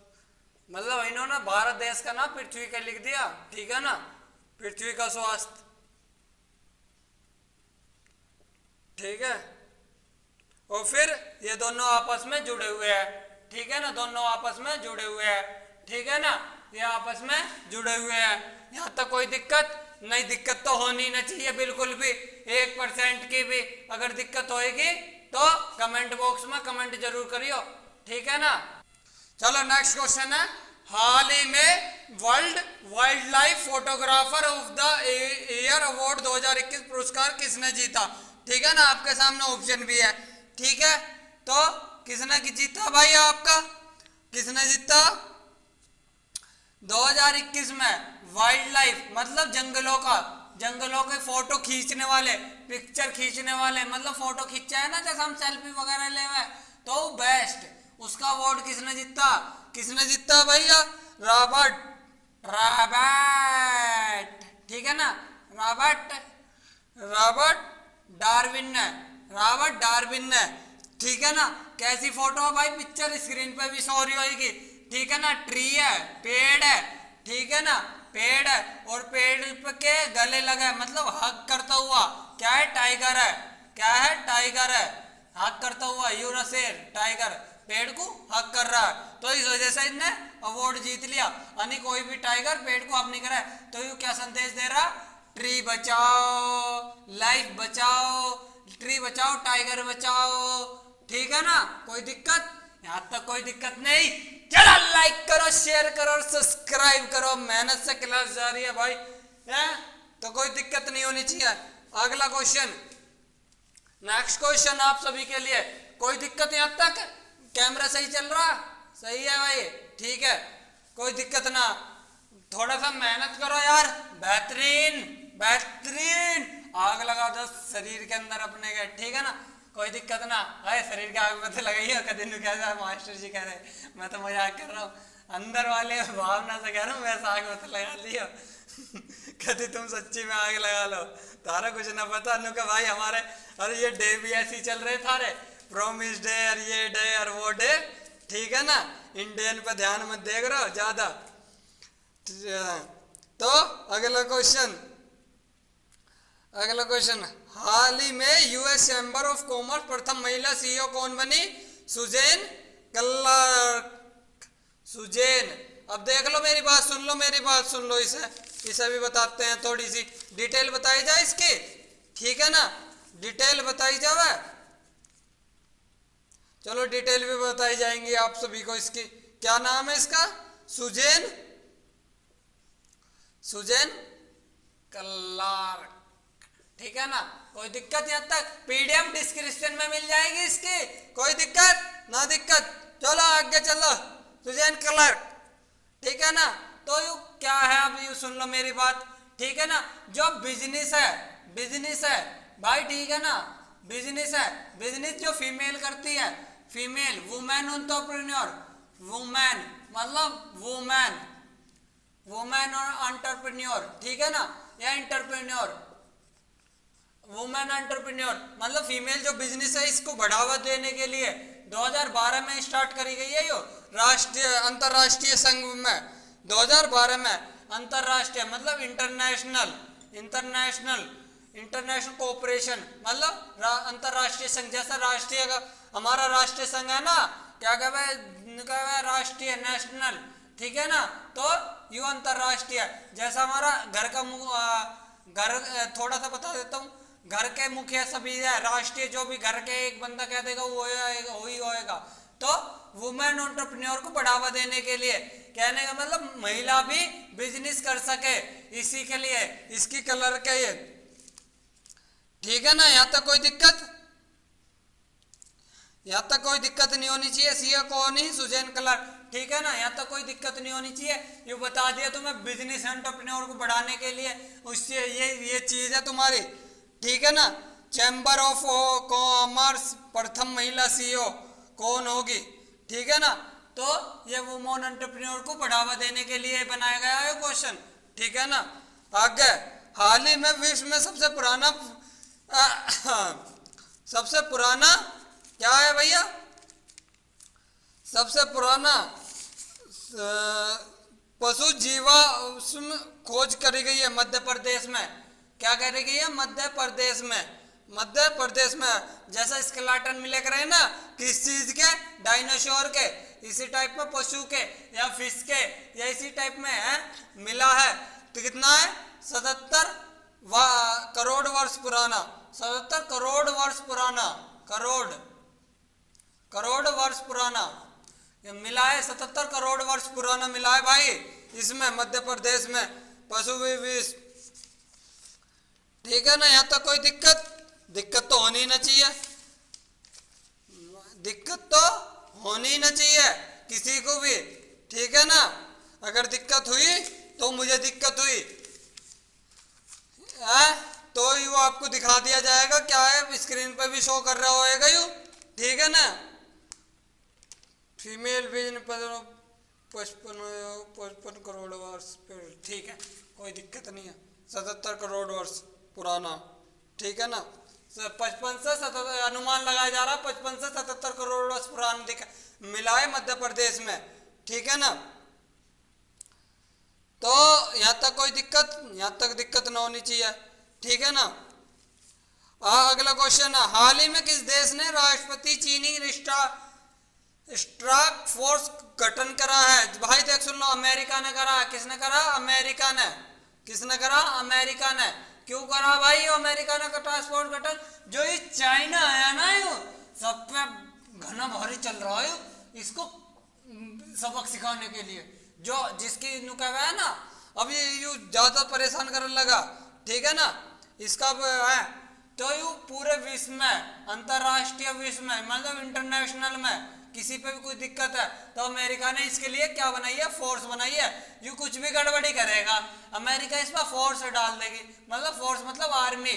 [SPEAKER 1] मतलब इन्होंने भारत देश का नाम पृथ्वी का लिख दिया, ठीक है ना, पृथ्वी का स्वास्थ्य, ठीक है। और फिर ये दोनों आपस में जुड़े हुए हैं, ठीक है ना, दोनों आपस में जुड़े हुए हैं, ठीक है ना, ये आपस में जुड़े हुए हैं। यहाँ तक कोई दिक्कत नहीं? दिक्कत तो होनी ना चाहिए बिल्कुल भी, 1% की भी अगर दिक्कत होएगी तो कमेंट बॉक्स में कमेंट जरूर करियो, ठीक है ना। चलो नेक्स्ट क्वेश्चन है, हाल ही में world wild life photographer of the year award 2021 पुरस्कार किसने जीता? ठीक है ना, आपके सामने ऑप्शन भी है, ठीक है। तो किसने जीता भाई? आपका किसने जीता? 2021 में वाइल्ड लाइफ मतलब जंगलों के फोटो खींचने वाले, पिक्चर खींचने वाले, मतलब फोटो खींचा है ना, जैसे हम सेल्फी वगैरह ले हुए, तो बेस्ट, उसका अवार्ड किसने जीता? भैया? रॉबर्ट, ठीक है ना, रॉबर्ट डार्विन ने, ठीक है ना। कैसी फोटो है भाई? पिक्चर स्क्रीन पे भी शो हो रही होगी, ठीक है ना। ट्री है, पेड़ है, ठीक है ना, पेड़ है, और पेड़ के गले लगा है, मतलब हग करता हुआ, क्या है? टाइगर है, हग करता हुआ, यूरोसेर टाइगर पेड़ को हग कर रहा है, तो इस वजह से इसने अवार्ड जीत लिया। यानी कोई भी टाइगर पेड़ को हग नहीं करे, तो ये क्या संदेश दे रहा? ट्री बचाओ, लाइफ बचाओ, ट्री बचाओ, टाइगर बचाओ, ठीक है ना। कोई दिक्कत? यहाँ तक कोई दिक्कत नहीं। चलो लाइक करो, शेयर करो और सब्सक्राइब करो, मेहनत से क्लास जा रही है भाई, तो कोई दिक्कत नहीं होनी चाहिए। अगला क्वेश्चन, नेक्स्ट क्वेश्चन आप सभी के लिए, कोई दिक्कत यहाँ तक? कैमरा सही चल रहा? सही है भाई, ठीक है, कोई दिक्कत ना। थोड़ा सा मेहनत करो यार, बेहतरीन आग लगा दो शरीर के अंदर अपने के, ठीक है ना, कोई दिक्कत ना। अरे शरीर के आग में तो लगाइए, कभी कैसा मास्टर जी कह रहे, मैं तो मजाक कर रहा हूँ, अंदर वाले भावना से कह रहा हूँ, वैसा आग में तो लगा लियो कभी तुम सच्ची में आग लगा लो, तारा कुछ ना पता। अनु का भाई हमारे, अरे ये डे भी ऐसी चल रहे थारे, प्रोमिस डे और ये डे और वो डे, ठीक है ना, इंडियन पे ध्यान मत देख रहे हो ज्यादा। तो अगला क्वेश्चन, हाल ही में यूएस चैम्बर ऑफ कॉमर्स प्रथम महिला सीईओ कौन बनी? Suzanne Clark, Suzanne. अब देख लो मेरी बात सुन लो, मेरी बात सुन लो, इसे भी बताते हैं, थोड़ी सी डिटेल बताई जाए इसकी, ठीक है ना, डिटेल बताई जाए। चलो डिटेल भी बताई जाएंगी आप सभी को इसकी। क्या नाम है इसका? सुजैन, सुजैन क्लार्क, ठीक है ना। कोई दिक्कत यहाँ तक? पीडीएफ डिस्क्रिप्शन में मिल जाएगी इसकी, कोई दिक्कत ना दिक्कत। चलो आगे चलो, सुजैन क्लार्क, ठीक है ना। तो यू क्या है, अब यू सुन लो मेरी बात, ठीक है ना। जो बिजनेस है, बिजनेस है भाई, ठीक है ना, बिजनेस है, बिजनेस जो फीमेल करती है, फीमेल वुमेन एंटरप्रेन्योर, वुमेन मतलब वुमेन, वुमेन और एंटरप्रेन्योर, ठीक है ना, या एंटरप्रेन्योर, वुमेन एंटरप्रेन्योर मतलब फीमेल जो बिजनेस है, इसको बढ़ावा देने के लिए 2012 में स्टार्ट करी गई है यो राष्ट्रीय अंतरराष्ट्रीय संघ में। 2012 में अंतरराष्ट्रीय मतलब इंटरनेशनल, इंटरनेशनल, इंटरनेशनल कोऑपरेशन मतलब अंतरराष्ट्रीय संघ। जैसा राष्ट्रीय का हमारा राष्ट्रीय संघ है ना, क्या कहवे राष्ट्रीय, नेशनल, ठीक है ना। तो यू अंतरराष्ट्रीय, जैसा हमारा घर का घर, थोड़ा सा बता देता हूँ, घर के मुखिया सभी है, राष्ट्रीय जो भी घर के एक बंदा कह देगा वो ही होएगा। तो वुमेन एंटरप्रेन्योर को बढ़ावा देने के लिए, कहने का मतलब महिला भी बिजनेस कर सके, इसी के लिए इसकी कलर के ये, ठीक है ना। यहाँ तक कोई दिक्कत, यहाँ तक कोई दिक्कत नहीं होनी चाहिए। सीए कौन ही? सुजैन क्लार्क, ठीक है ना। यहाँ तक कोई दिक्कत नहीं होनी चाहिए। ये बता दिया तुम्हें बिजनेस एंटरप्रेन्योर को बढ़ाने के लिए, उससे ये चीज है तुम्हारी, ठीक है ना। चैम्बर ऑफ कॉमर्स प्रथम महिला सीईओ कौन होगी, ठीक है ना। तो ये वुमेन एंटरप्रेन्योर को बढ़ावा देने के लिए बनाया गया है क्वेश्चन, ठीक है ना। आगे, हाल ही में विश्व में सबसे पुराना सबसे पुराना क्या है भैया? सबसे पुराना पशु जीवा खोज करी गई है मध्य प्रदेश में। क्या करी गई है? मध्य प्रदेश में, मध्य प्रदेश में। जैसा स्केलेटन मिले करे ना, किस चीज के? डायनासोर के, इसी टाइप में पशु के या फिश के या इसी टाइप में है, मिला है। तो कितना है? 77 करोड़ वर्ष पुराना, 77 करोड़ वर्ष पुराना, करोड़ वर्ष पुराना ये मिला है, 77 करोड़ वर्ष पुराना मिला है भाई इसमें, मध्य प्रदेश में पशु विष, ठीक है ना। यहाँ तक कोई दिक्कत तो होनी ना चाहिए, दिक्कत तो होनी ना चाहिए किसी को भी, ठीक है ना। अगर दिक्कत हुई तो मुझे दिक्कत हुई तो यू आपको दिखा दिया जाएगा, क्या है स्क्रीन पे भी शो कर रहा होएगा यू, ठीक है ना। फीमेल बिजनेस 55 करोड़ वर्ष, ठीक है, कोई दिक्कत नहीं है। 77 करोड़ वर्ष पुराना, ठीक है ना। 55 से 77 अनुमान लगाया जा रहा, 55 से 77 करोड़ वर्ष पुराना मिला है मध्य प्रदेश में, ठीक है ना। तो यहाँ तक कोई दिक्कत, यहाँ तक दिक्कत ना होनी चाहिए, ठीक है ना। अगला क्वेश्चन है, हाल ही में किस देश ने राष्ट्रपति चीनी स्ट्राइक फोर्स गठन करा है? भाई देख सुन लो, अमेरिका ने करा। किसने करा? अमेरिका ने। किसने करा? अमेरिका ने। क्यों करा भाई अमेरिका ने ट्रांसपोर्ट गठन? जो ये चाइना है ना, यू सब पे घना भारी चल रहा है, इसको सबक सिखाने के लिए, जो जिसकी नुका है ना, अब ये यू ज्यादा परेशान करने लगा, ठीक है ना। इसका है तो यू पूरे विश्व में, अंतरराष्ट्रीय विश्व में मतलब इंटरनेशनल में किसी पे भी कोई दिक्कत है तो अमेरिका ने इसके लिए क्या बनाई है? फोर्स बनाई है। यू कुछ भी गड़बड़ी करेगा अमेरिका इस पर फोर्स डाल देगी, मतलब फोर्स मतलब आर्मी,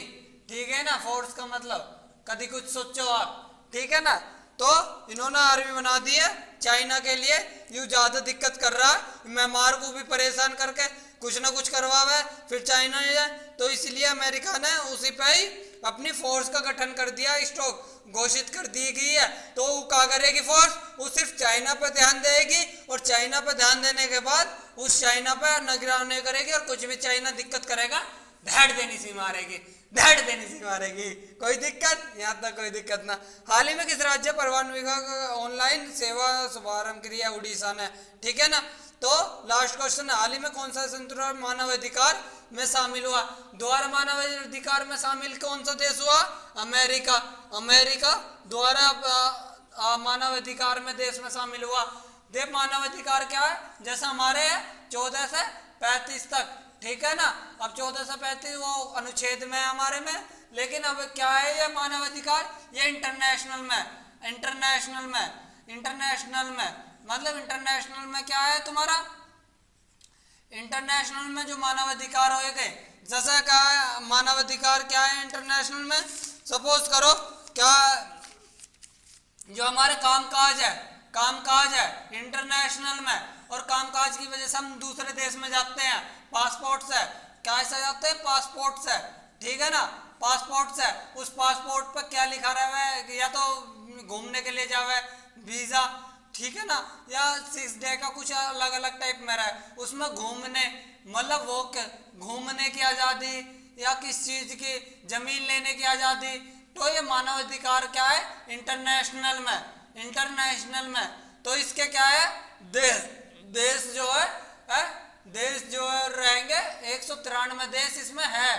[SPEAKER 1] ठीक है ना। फोर्स का मतलब कभी कुछ सोचो आप, ठीक है ना। तो इन्होंने आर्मी बना दी है चाइना के लिए। यू ज्यादा दिक्कत कर रहा है, म्यांमार को भी परेशान करके कुछ ना कुछ करवावे फिर चाइना है, तो इसलिए अमेरिका ने उसी पे ही अपनी फोर्स का गठन कर दिया, स्टॉक घोषित कर दी गई है। तो वो क्या करेगी फोर्स? वो सिर्फ चाइना पे ध्यान देगी और चाइना पे ध्यान देने के बाद उस चाइना पे निगरानी करेगी और कुछ भी चाइना दिक्कत करेगा धैड़ देनी सी मारेगी, धैड़ देनी सी मारेगी। कोई दिक्कत? यहाँ तक कोई दिक्कत ना। हाल ही में किस राज्य परिवहन विभाग ऑनलाइन सेवा शुभारंभ किया? उड़ीसा ने, ठीक है ना। तो लास्ट क्वेश्चन, हाल ही में कौन सा संतुलन मानव अधिकार में शामिल हुआ? द्वारा मानव अधिकार में शामिल कौन सा देश हुआ? अमेरिका। अमेरिका द्वारा मानव अधिकार में देश में शामिल हुआ। देख मानव अधिकार क्या है, जैसा हमारे 14 से 35 तक, ठीक है ना। अब 14 से 35 वो अनुच्छेद में है हमारे में, लेकिन अब क्या है ये मानव अधिकार? ये इंटरनेशनल में, इंटरनेशनल में, इंटरनेशनल में मतलब इंटरनेशनल में क्या है तुम्हारा? इंटरनेशनल में जो मानव अधिकार हो गए, जैसा क्या है मानव अधिकार क्या है इंटरनेशनल में? सपोज करो क्या जो हमारे कामकाज है, कामकाज है इंटरनेशनल में, और कामकाज की वजह से हम दूसरे देश में जाते हैं पासपोर्ट से, कैसे जाते हैं? पासपोर्ट से, ठीक है ना। पासपोर्ट से, उस पासपोर्ट पर क्या लिखा रहा है? या तो घूमने के लिए जावे वीजा, ठीक है ना, या 6 डे का कुछ अलग अलग टाइप में रहा है, उसमें घूमने मतलब वो घूमने की आज़ादी या किस चीज़ की जमीन लेने की आज़ादी। तो ये मानव अधिकार क्या है? इंटरनेशनल में, इंटरनेशनल में। तो इसके क्या है? देश, देश जो है देश जो है रहेंगे 193 देश इसमें है,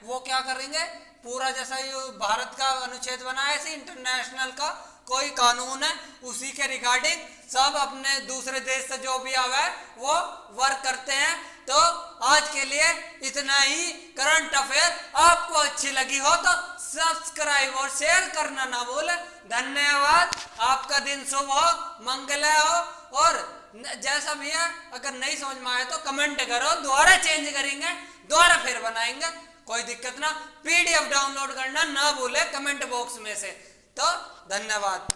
[SPEAKER 1] वो क्या करेंगे? पूरा जैसा ये भारत का अनुच्छेद बना है ऐसे इंटरनेशनल का कोई कानून है, उसी के रिगार्डिंग सब अपने दूसरे देश से जो भी आवा है वो वर्क करते हैं। तो आज के लिए इतना ही। करंट अफेयर आपको अच्छी लगी हो तो सब्सक्राइब और शेयर करना ना भूलें। धन्यवाद। आपका दिन शुभ हो, मंगल हो, और जैसा भी है अगर नहीं समझ में आए तो कमेंट करो, दोबारा चेंज करेंगे, दोबारा फिर बनाएंगे, कोई दिक्कत ना। PDF डाउनलोड करना ना भूले कमेंट बॉक्स में से। तो धन्यवाद।